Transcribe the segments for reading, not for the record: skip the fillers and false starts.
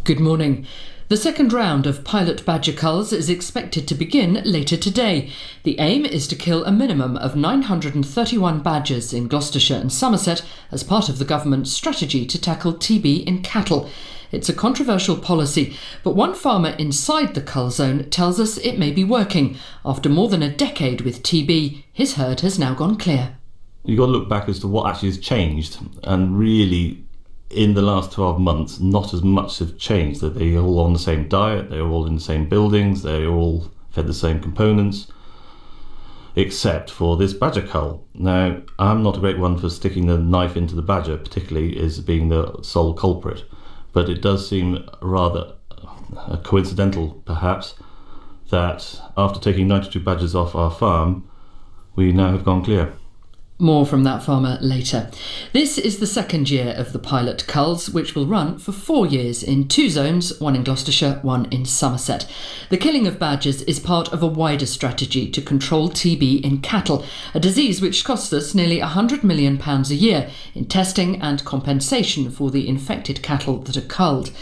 Good morning. The second round of pilot badger culls is expected to begin later today. The aim is to kill a minimum of 931 badgers in Gloucestershire and Somerset as part of the government's strategy to tackle TB in cattle. It's a controversial policy, but one farmer inside the cull zone tells us it may be working. After more than a decade with TB, his herd has now gone clear. You've got to look back as to what actually has changed, and really in the last 12 months not as much have changed. That they're all on the same diet, they're all in the same buildings, they're all fed the same components, except for this badger cull. Now, I'm not a great one for sticking the knife into the badger, particularly as being the sole culprit, but it does seem rather coincidental perhaps that after taking 92 badgers off our farm, we now have gone clear. More from that farmer later. This is the second year of the pilot culls, which will run for 4 years in 2 zones, one in Gloucestershire, one in Somerset. The killing of badgers is part of a wider strategy to control TB in cattle, a disease which costs us nearly £100 million a year in testing and compensation for the infected cattle that are culled.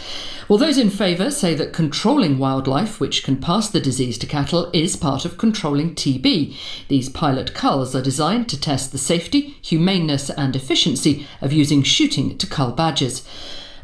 Well, those in favour say that controlling wildlife which can pass the disease to cattle is part of controlling TB. These pilot culls are designed to test the safety, humaneness and efficiency of using shooting to cull badgers.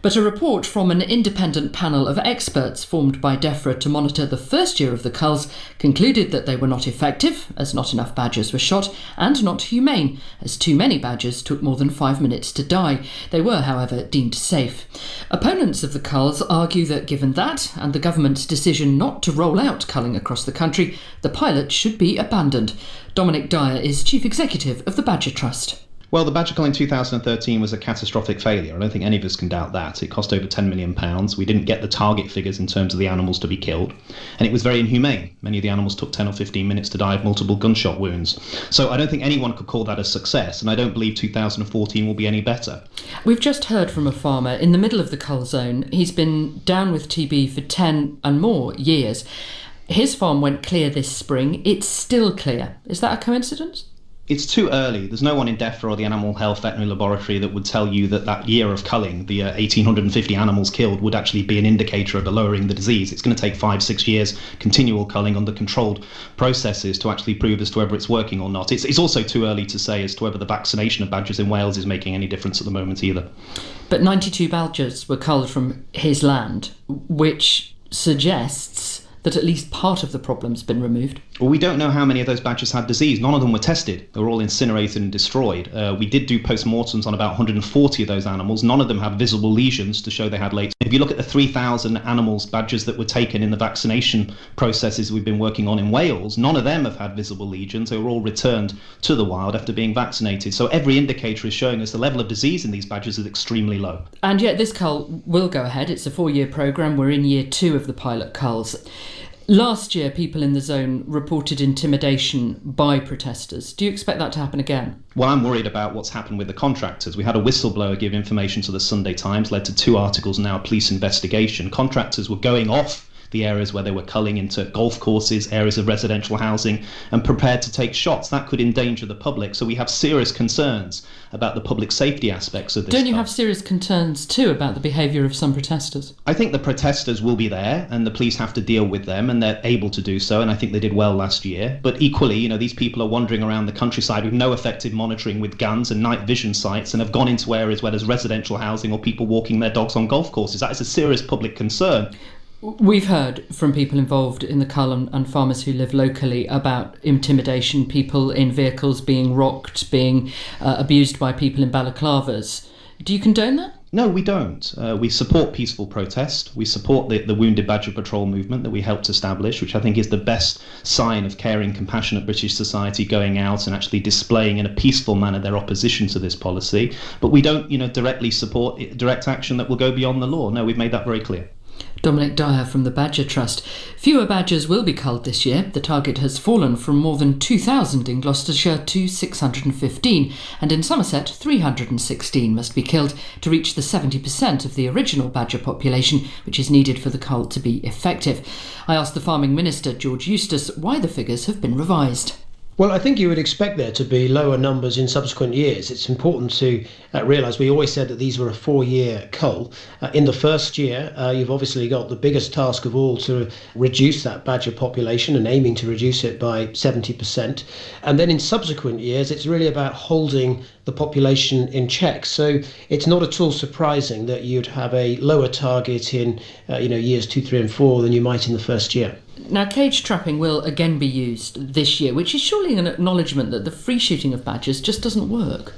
But a report from an independent panel of experts formed by DEFRA to monitor the first year of the culls concluded that they were not effective, as not enough badgers were shot, and not humane, as too many badgers took more than 5 minutes to die. They were, however, deemed safe. Opponents of the culls argue that given that, and the government's decision not to roll out culling across the country, the pilot should be abandoned. Dominic Dyer is Chief Executive of the Badger Trust. Well, the badger cull in 2013 was a catastrophic failure. I don't think any of us can doubt that. It cost over £10 million. We didn't get the target figures in terms of the animals to be killed. And it was very inhumane. Many of the animals took 10 or 15 minutes to die of multiple gunshot wounds. So I don't think anyone could call that a success. And I don't believe 2014 will be any better. We've just heard from a farmer in the middle of the cull zone. He's been down with TB for 10 and more years. His farm went clear this spring. It's still clear. Is that a coincidence? It's too early. There's no one in DEFRA or the Animal Health Veterinary Laboratory that would tell you that year of culling, the 1,850 animals killed, would actually be an indicator of the lowering the disease. It's going to take 5-6 years continual culling under controlled processes to actually prove as to whether it's working or not. It's also too early to say as to whether the vaccination of badgers in Wales is making any difference at the moment either. But 92 badgers were culled from his land, which suggests that at least part of the problem's been removed. Well, we don't know how many of those badgers had disease. None of them were tested. They were all incinerated and destroyed. We did do post-mortems on about 140 of those animals. None of them have visible lesions to show they had late. If you look at the 3,000 animals, badgers that were taken in the vaccination processes we've been working on in Wales, none of them have had visible lesions. They were all returned to the wild after being vaccinated. So every indicator is showing us the level of disease in these badgers is extremely low. And yet this cull will go ahead. It's a 4-year programme. We're in year 2 of the pilot culls. Last year, people in the zone reported intimidation by protesters. Do you expect that to happen again? Well, I'm worried about what's happened with the contractors. We had a whistleblower give information to the Sunday Times, led to 2 articles and now a police investigation. Contractors were going off the areas where they were culling into golf courses, areas of residential housing, and prepared to take shots. That could endanger the public. So we have serious concerns about the public safety aspects of this. Don't you have serious concerns too about the behaviour of some protesters? I think the protesters will be there and the police have to deal with them, and they're able to do so, and I think they did well last year. But equally, these people are wandering around the countryside with no effective monitoring with guns and night vision sights and have gone into areas where there's residential housing or people walking their dogs on golf courses. That is a serious public concern. We've heard from people involved in the cull and farmers who live locally about intimidation, people in vehicles being rocked, being abused by people in balaclavas. Do you condone that? No, we don't. We support peaceful protest. We support the Wounded Badger Patrol movement that we helped establish, which I think is the best sign of caring, compassionate British society going out and actually displaying in a peaceful manner their opposition to this policy. But we don't, directly support direct action that will go beyond the law. No, we've made that very clear. Dominic Dyer from the Badger Trust. Fewer badgers will be culled this year. The target has fallen from more than 2,000 in Gloucestershire to 615, and in Somerset 316 must be killed to reach the 70% of the original badger population, which is needed for the cull to be effective. I asked the Farming Minister, George Eustace, why the figures have been revised. Well, I think you would expect there to be lower numbers in subsequent years. It's important to realise we always said that these were a 4-year cull. In the first year, you've obviously got the biggest task of all to reduce that badger population and aiming to reduce it by 70%. And then in subsequent years, it's really about holding the population in check. So it's not at all surprising that you'd have a lower target in years 2, 3 and 4 than you might in the first year. Now, cage trapping will again be used this year, which is surely an acknowledgement that the free shooting of badgers just doesn't work.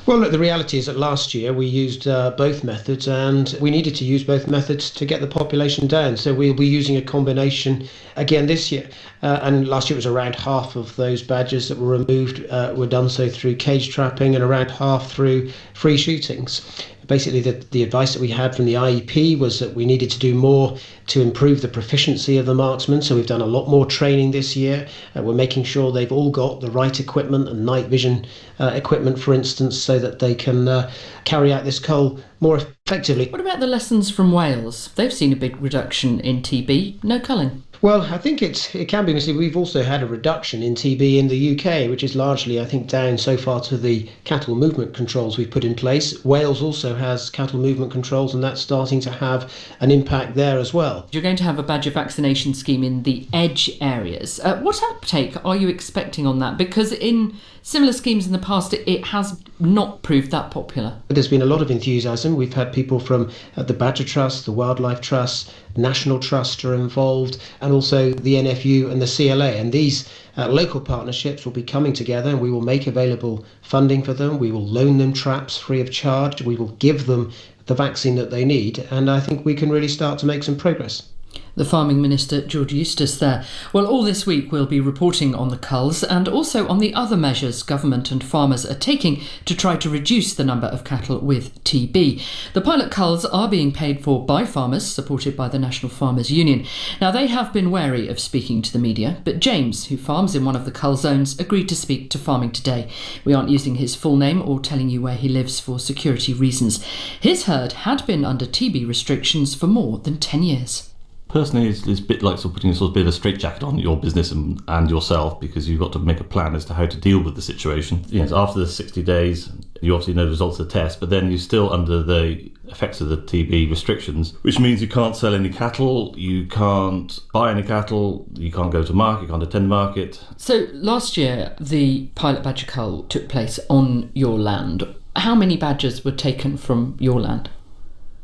Well, look, the reality is that last year we used both methods, and we needed to use both methods to get the population down. So we'll be using a combination again this year. And last year it was around half of those badgers that were removed were done so through cage trapping and around half through free shootings. Basically, the advice that we had from the IEP was that we needed to do more to improve the proficiency of the marksmen. So we've done a lot more training this year. We're making sure they've all got the right equipment and night vision equipment, for instance, so that they can carry out this cull more effectively. What about the lessons from Wales? They've seen a big reduction in TB, no culling. Well, I think it can be misleading. We've also had a reduction in TB in the UK, which is largely, I think, down so far to the cattle movement controls we've put in place. Wales also has cattle movement controls, and that's starting to have an impact there as well. You're going to have a badger vaccination scheme in the edge areas. What uptake are you expecting on that? Because in similar schemes in the past, it has not proved that popular. There's been a lot of enthusiasm. We've had people from the Badger Trust, the Wildlife Trust, National Trust are involved, and also the NFU and the CLA. And these local partnerships will be coming together, and we will make available funding for them. We will loan them traps free of charge. We will give them the vaccine that they need. And I think we can really start to make some progress. The Farming Minister, George Eustace there. Well, all this week we'll be reporting on the culls and also on the other measures government and farmers are taking to try to reduce the number of cattle with TB. The pilot culls are being paid for by farmers, supported by the National Farmers Union. Now, they have been wary of speaking to the media, but James, who farms in one of the cull zones, agreed to speak to Farming Today. We aren't using his full name or telling you where he lives for security reasons. His herd had been under TB restrictions for more than 10 years. Personally, it's a bit like putting a bit of a straitjacket on your business and yourself, because you've got to make a plan as to how to deal with the situation. Yes, after the 60 days, you obviously know the results of the test, but then you're still under the effects of the TB restrictions, which means you can't sell any cattle, you can't buy any cattle, you can't go to market, you can't attend market. So last year, the pilot badger cull took place on your land. How many badgers were taken from your land?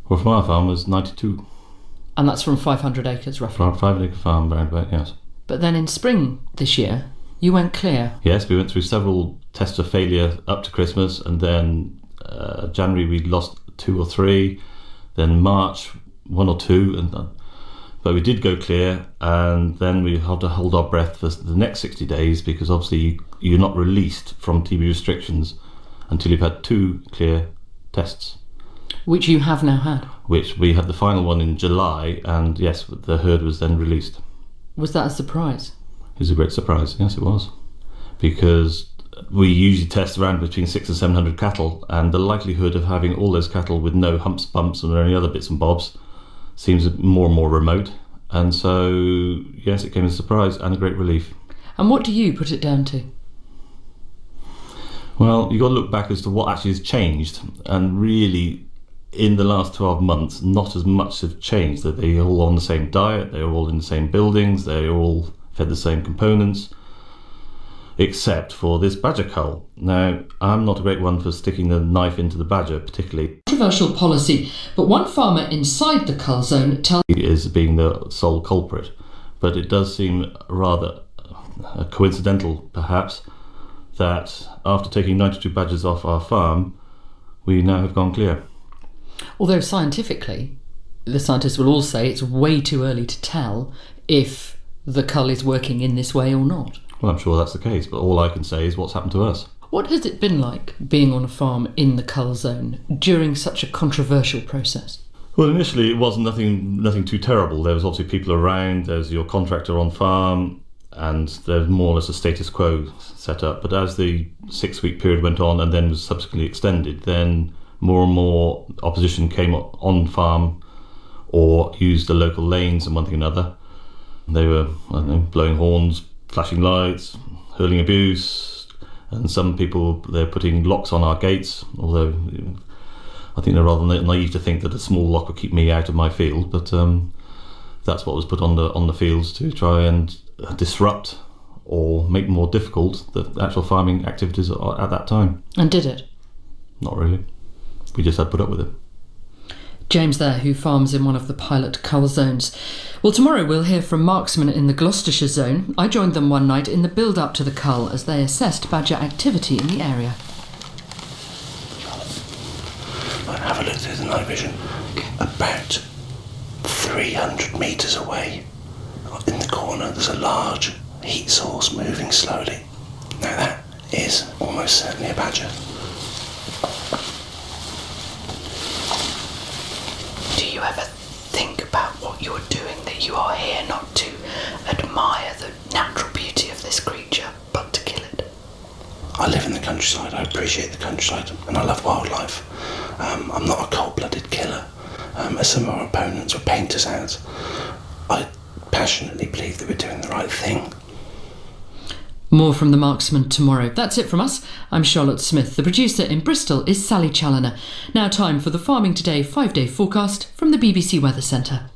Well, from our farm was 92. And that's from 500 acres, roughly? 5-acre farm, around about, yes. But then in spring this year, you went clear. Yes, we went through several tests of failure up to Christmas, and then January we lost 2 or 3, then March 1 or 2, but we did go clear, and then we had to hold our breath for the next 60 days, because obviously you're not released from TB restrictions until you've had 2 clear tests. Which you have now had? Which we had the final one in July, and yes, the herd was then released. Was that a surprise? It was a great surprise, yes it was. Because we usually test around between 600 and 700 cattle, and the likelihood of having all those cattle with no humps, bumps and any other bits and bobs seems more and more remote. And so, yes, it came as a surprise and a great relief. And what do you put it down to? Well, you've got to look back as to what actually has changed, and really in the last 12 months not as much have changed. That they're all on the same diet, they're all in the same buildings, they're all fed the same components, except for this badger cull. Now, I'm not a great one for sticking the knife into the badger particularly. Controversial policy, but one farmer inside the cull zone tells he is being the sole culprit, but it does seem rather coincidental perhaps that after taking 92 badgers off our farm, we now have gone clear. Although scientifically, the scientists will all say it's way too early to tell if the cull is working in this way or not. Well, I'm sure that's the case, but all I can say is what's happened to us. What has it been like being on a farm in the cull zone during such a controversial process? Well, initially it was nothing too terrible. There was obviously people around, there's your contractor on farm, and there's more or less a status quo set up. But as the 6-week period went on and then was subsequently extended, then more and more opposition came on farm or used the local lanes and one thing or another. They were, blowing horns, flashing lights, hurling abuse, and some people, they're putting locks on our gates, although I think they're rather naive to think that a small lock will keep me out of my field, but that's what was put on the fields to try and disrupt or make more difficult the actual farming activities at that time. And did it? Not really. We just had to put up with it. James there, who farms in one of the pilot cull zones. Well, tomorrow we'll hear from marksmen in the Gloucestershire zone. I joined them one night in the build-up to the cull as they assessed badger activity in the area. Have a look through the night vision. About 300 metres away, in the corner, there's a large heat source moving slowly. Now that is almost certainly a badger. Do you ever think about what you're doing, that you are here not to admire the natural beauty of this creature, but to kill it? I live in the countryside, I appreciate the countryside, and I love wildlife. I'm not a cold-blooded killer, as some of our opponents or paint us out. I passionately believe that we're doing the right thing. More from the marksman tomorrow. That's it from us. I'm Charlotte Smith. The producer in Bristol is Sally Challoner. Now time for the Farming Today 5-day forecast from the BBC Weather Centre.